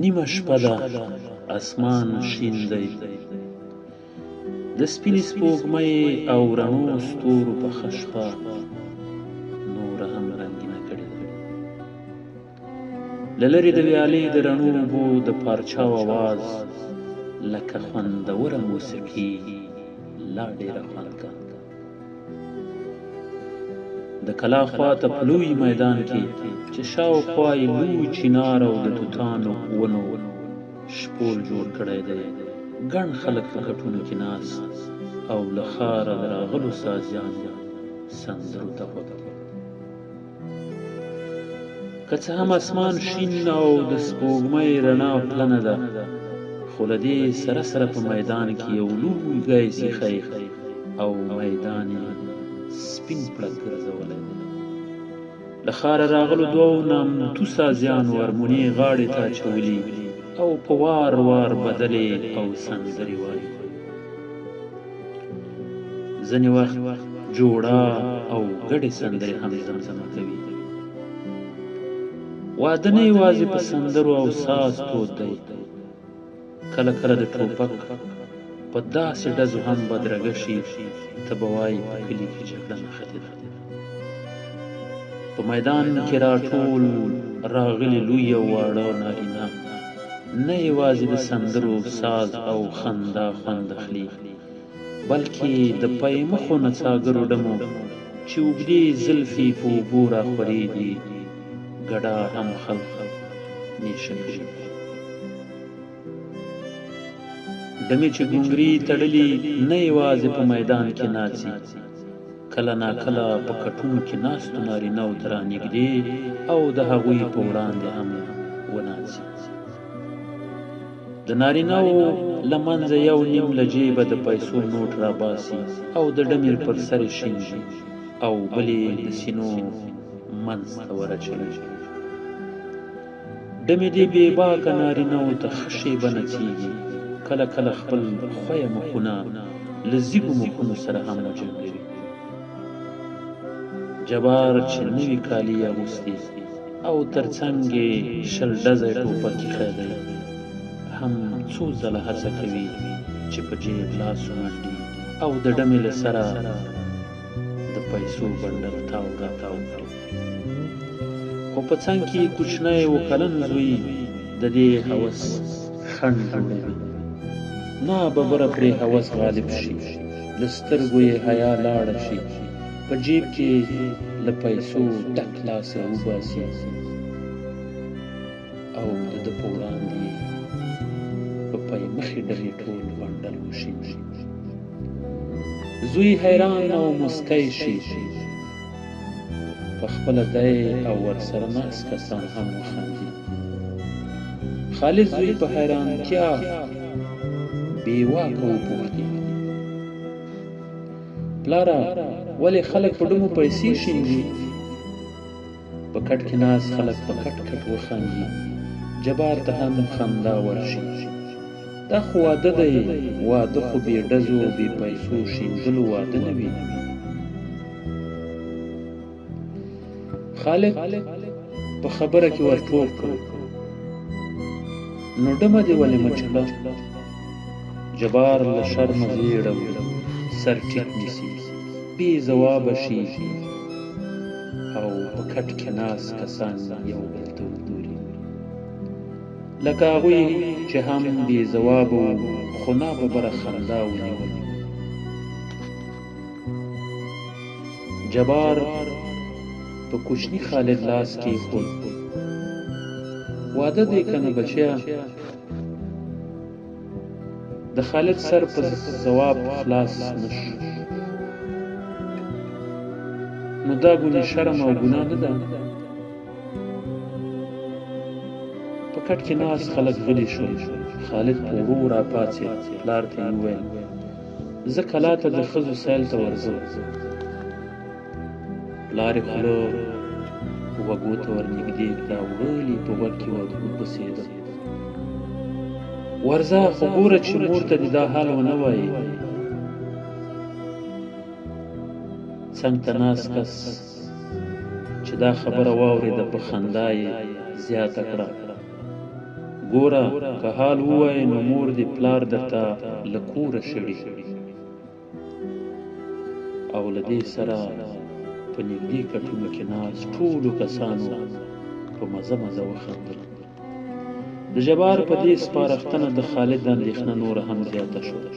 نیمه شپه ده اسمان شین دی، د سپینې سپوږمۍ او رڼو ستورو په ښه شپه نوره هم رنګینه کړې ده. له لرې د ویالې د رڼو اوبو د پارچاو اواز لکه خوندوره موسیقي لا ډېره خوند کوي. د کلا خواته په لوی میدان کې چې شاوخوا یې لوی چنار او د توتانو ونو شپول جوړ کړی دی، ګڼ خلک په کټونو کې ناست او له ښاره د راغلو سازیانو سندرو ته غوږ دي. که څه هم اسمان شین او د سپوږمۍ رڼا پلنه ده، خو له دې سره سره په میدان کې یو لوی ګی سیخی او میدان یې سپین پړک ګرځولی دی. له ښاره راغلو دوو نامتو سازیانو ارمونې غاړې ته اچولي او په وار وار بدلې او سندرې وایي. ځینې وخت جوړه او ګډې سندرې هم زمزمه کوي. واده نه یوازې په سندرو او ساز تود دی، کله کله د ټوپک په داسې ډزو هم بدرګه شي ته به وایې په کلي کې جګړه نښتې ده. په میدان کې راټول راغلي لوی او واړه نارینه نه یوازې د سندرو ساز او خندا خوند اخلي، بلکې د پی مخو نڅاګرو ډمو چې اوږدې زلفې په اوبو راخورې دي ګډا هم خلق نیشه کړي. ډمې چې ګونګري تړلي نه یوازې په میدان کې ناڅي، کله ناکله په کټونو کې ناستو نارینهو ته رانږدې او د هغوی په وړاندې هم وناڅي. د نارینهو له منځه یو نیم له جیبه د پیسو نوټ راباسي او د ډمې پر سر یې شیندي او بل یې د سینو منځ ته ورچوي. ډمې دې بې باکه نارینهو ته ښه شیبه نڅېږي، کله کله خپل خویه مخونه له زیږو مخونو سره هم وجنګوي. جبار چې نوي کالي یې اغوستي او تر څنګ یې شل ډزی ټوپک ایښی دی، هم څو ځله هڅه کوي چې په جیب لاس ومنډي او د ډمې له سره د پیسو بنډل تاو راتاو کړي. خو په څنګ کې یې کوچنی و کلن زوی د دې هوس خنډ جوړوي. ناببره پرې هوس غالب شي، له سترګو یې حیا لاړه شي، په جیب کې له پیسو ډک لاس راوباسي او د ده په وړاندې په پی مخې ډلې ټول بنډل وشیندي. زوی حیران او مسکی شي، په خپله دی او ورسره ناست کسان هم وخاندي. خالد زوی په حیرانتیا بې واکه وپوښتي: پلاره ولې خلک په ډمو پیسې شیندي؟ په کټ کې ناست خلک په کټ کټ وخاندي. جبار ته هم خندا ورشي. دا خو واده دی، واده خو بې ډزو بې پیسو شیندلو واده نه وي. خالد په خبره کې ور ټوپ کړ: نو ډمه دې ولې مچله؟ جبار له شرمه زیړه سر ټیټ نیسي، بې ځوابه شي او په کټ کې ناست کسان یو بل ته وګوري، لکه هغوی چې هم بې ځوابه وو خو ناببره خندا ونیولې. جبار په کوچني خالد لاس کېښود: واده دی که نه بچیه؟ د خالد سر په ځواب خلاص نه شو. نو دا ګونې شرم او ګناه نه ده؟ په کټ کې ناست خلک غلي شول. خالد په ورو راپاڅېد، پلار ته یې وویل: زه کلا ته د ښځو سیل ته ورځم. پلار یې خوله وږو ته ورنږدې کړه، وړل یې په غوږ کې وپسېده: ورځه، خو ګوره چې مور ته دې دا حال ونه وایي. څنګ ته ناست کس چې دا خبره واورېده په خندا یې زیاته کړه: ګوره که حال ووایې نو مور دې پلار درته له کوره شړي. او له دې سره په نږدې کټونو کې ناست ټولو کسانو په مزه مزه وخندل. د جبار په دې سپارښتنه د خالد اندېښنه نوره هم زیاته شوه،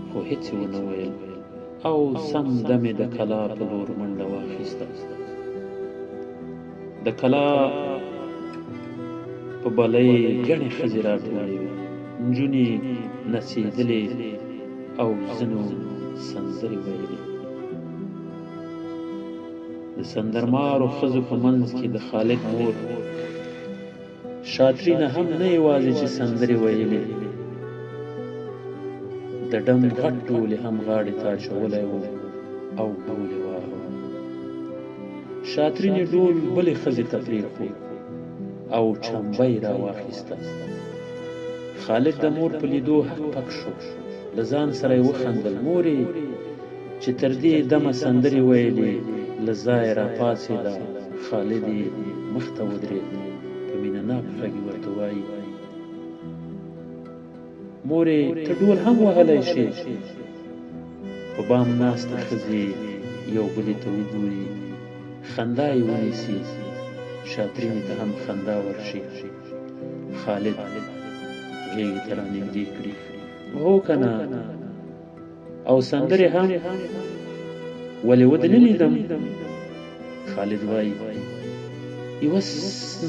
خو هېڅ یې ونه ویل او سم دم یې د کلا په لور منډه واخیسته. د کلا په بلۍ ګڼې ښځې راټولې وې، نجونې نڅېدلې او ځینو سندرې ویلې. د سندرمارو ښځو په منځ کې د خالد مور شاترینه هم نه یوازې چې سندرې ویلې، د ډم غټ ډول هم غاړې ته اچولی و او ډول یې واهه. شاترینې ډول بلې ښځې ته پرېښود او چمبه یې راواخیسته. خالد د مور په لیدو هک پک شو، له ځان سره یې وخندل. مورې چې تر دې دمه سندرې ویلې له ځایه راپاڅېده. خالد یې مخ ته ودرېد، په مینه ناک غږ یې ورته وایي: مورې ته ډول هم وهلی شې. په بام ناستې ښځې یو بلې ته وګوري، خندا یې ونیسي، شاترینې ته هم خندا ورشي. خالد غېږې ته رانږدې کړي: هو که نه، او سندرې هم؟ ولې ودې نه لیدم؟ خالد وایي: یوه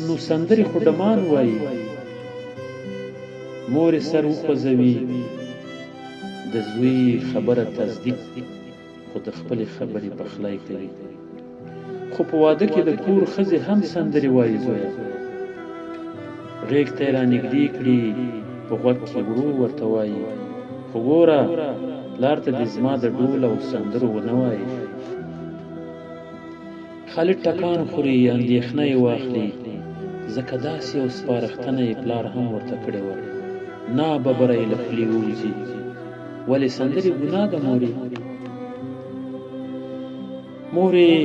نو سندرې خو ډمان وایي. مور یې سر وخوځوي، د زوی خبره تصدیق، خو د خپلې خبرې پخلی کوي. خو په واده کې د کور ښځې هم سندرې وایي زویه. غېږ ته یې رانږدې کړي، په غوږ کې ورو ورته وایي: خو ګوره پلار ته دې زما د ډول او سندرو ونه وایي. خالد ټکان خوري، اندېښنه یې واخلي، ځکه داسې یو سپارښتنه یې پلار هم ورته کړې وه. ناببره یې له خولې ووځي: ولې سندرې ګناه ده مورې؟ مور یې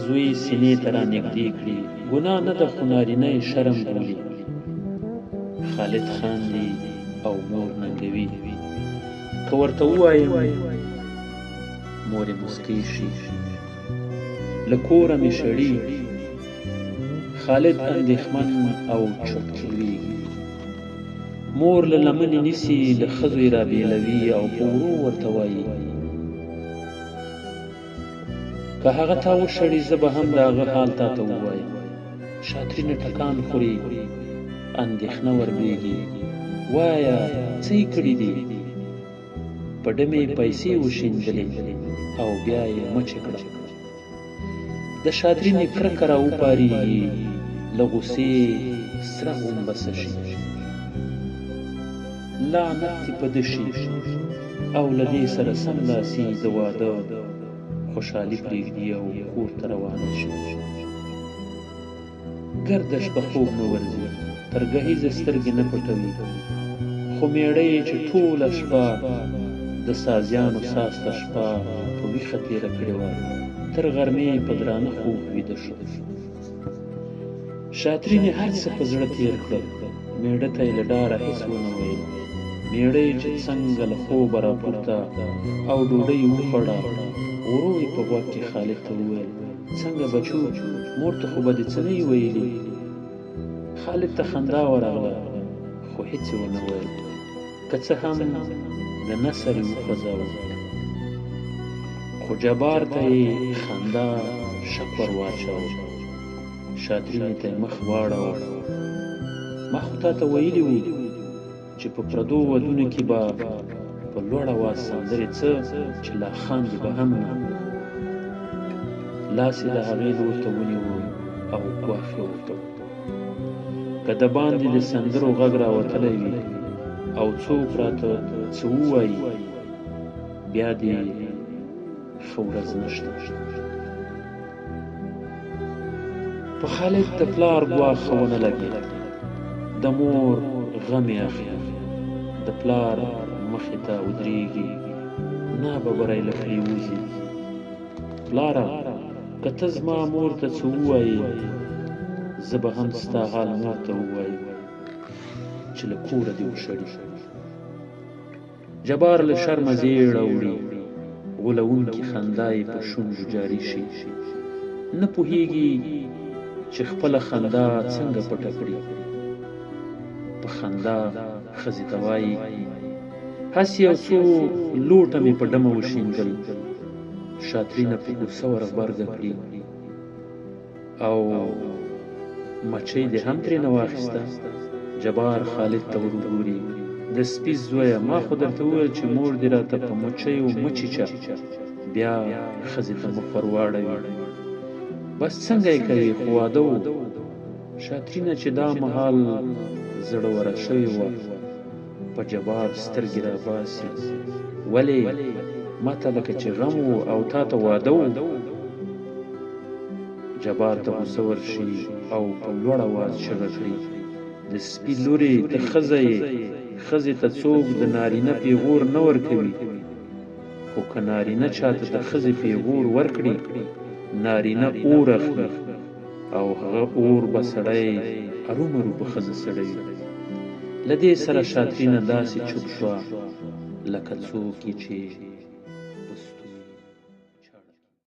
زوی سینې ته رانږدې کړي: ګناه نه ده، خو نارینه یې شرم بولي. خالد خاندي او مور ننګوي: که ورته ووایم؟ مور یې مسکۍ شي: له کوره مې شړي. خالد اندېښمن او چوپ لویږي. مور له لمنې نیسي، له ښځو یې رابېلوي او په ورو ورته وایي: که هغه تا وشړي زه به هم د هغه حال تا ته ووایم. شاترینه ټکان خوري، اندېښنه وربېږي: وایه څه یې کړي دي؟ په ډمې پیسې وشیندلې او بیا یې مچې کړه. د شاترینې کرکه راوپارېږي، له غوسې سره غومبسه شي. لعنت دې په ده شي. او له دې سره سملاسي د واده خوشحالي پرېږدي او کور ته روانه شي. ګرده شپه خوب نه ورځي، تر ګهیځه سترګې نه پټوي، خو مېړه یې چې ټوله شپه د سازیانو ساسته شپه په ویښه تېره کړې وه، تر غرمې په درانه خوب ویده شو. شاترینې هر څه په زړه تېر کړل، مېړه ته یې له ډاره هېڅ ونه ویل. مېړه یې چې څنګه له خوبه راپورته او ډوډۍ وخوړه، ورو یې په غوږ کې خالد ته وویل: څنګه بچو، مور ته خو به دې څه نه یې ویلي؟ خالد ته خندا ورغله، خو هېڅ یې ونه ویل، که څه هم د نثر یې وخوځاوه. خو جبار ته یې خندا شک ور واچاوه. شاترینې ته یې مخ واړاوه: ما خو تا ته ویلي وو چې په پردو ودونو کې به په لوړ اواز سندرې څه چې لا خاندي به هم نه. لاس یې د هغې لور ته ونیو او ګواښ یې وکړ: که د باندې د سندرو غږ راوتلی وي او څوک راته څه ووایي، بیا دې ښه ورځ نشته. په خالد د پلار ګواښ ښه ونه لګېد. د مور غم یې اخلي، د پلار مخې ته ودرېږي، ناببره یې له خولې وځي: پلاره که ته زما مور ته څه ووایې، زه به هم ستا حال مور ته ووایم. چې له کوره دې وشړي. جبار له شرمه زیړه وړي، غولونکې خندا یې په شونډو جاري شي. نه پوهېږي چې خپله خندا څنګه پټه کړي. په خندا ښځې ته وایي هسې یو څو لوټه مې په ډمه وشیندل. شاترینه په غوسه ور غبرګه کړي او مچۍ دې هم ترېنه واخیسته. جبار خالد ته ورګوري. د سپي زویه، ما خو درته وویل چې مور دې راته په مچیو مه چیچه. بیا ښځې ته مخ ور واړوي. بس څنګه یې کوې، خو واده و. شاترینه چې دا مهال زړوره شوې وه په جبار سترګې راباسي. ولې ماته لکه چې غم و او تا ته واده و. جبار ته غوسه ورشي او په لوړ اواز چغه کړي د سپي لورې ته ښځه یې. ښځې ته څوک د نارینه پیغور نه ورکوي، خو که نارینه چاته د ښځې پیغور ورکړي نارینه اور اخلي او هغه اور به سړی ارومرو په ښځه سړوي. له دې سره شاترینه داسې چوپ شوه لکه څوک چې